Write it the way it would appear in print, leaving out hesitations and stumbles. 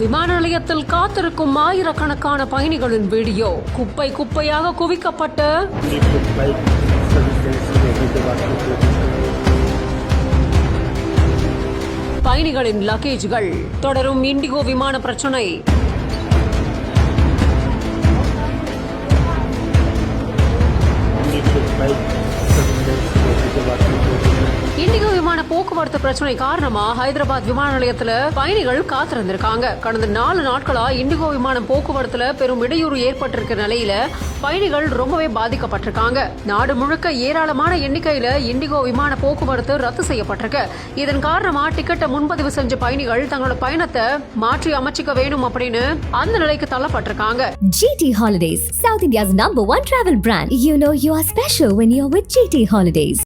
விமான நிலையத்தில் காத்திருக்கும் ஆயிரக்கணக்கான பயணிகளின் வீடியோ குப்பை குப்பையாக குவிக்கப்பட்டு பயணிகளின் லக்கேஜ்கள். தொடரும் இண்டிகோ விமான பிரச்சனை. இண்டிகோ விமான போக்குவரத்து பிரச்சனை காரணமா ஹைதராபாத் விமான நிலையத்துல பயணிகள் காத்திருந்திருக்காங்க. கடந்த 4 நாட்களா இண்டிகோ விமான போக்குவரத்துல பெரும் இடையூறு ஏற்பட்டிருக்கிற நிலையில பயணிகள் ரொம்பவே பாதிக்கப்பட்டிருக்காங்க. நாடு முழுக்க ஏராளமான எண்ணிக்கையில இண்டிகோ விமான போக்குவரத்து ரத்து செய்யப்பட்டிருக்கு. இதன் காரணமா டிக்கெட்டை முன்பதிவு செஞ்ச பயணிகள் தங்களோட பயணத்தை மாற்றி அமைச்சிக்க வேணும் அப்படின்னு அந்த நிலைக்கு தள்ளப்பட்டிருக்காங்க. GT Holidays, South India's #1 travel brand. You know you are special when you're with GT Holidays.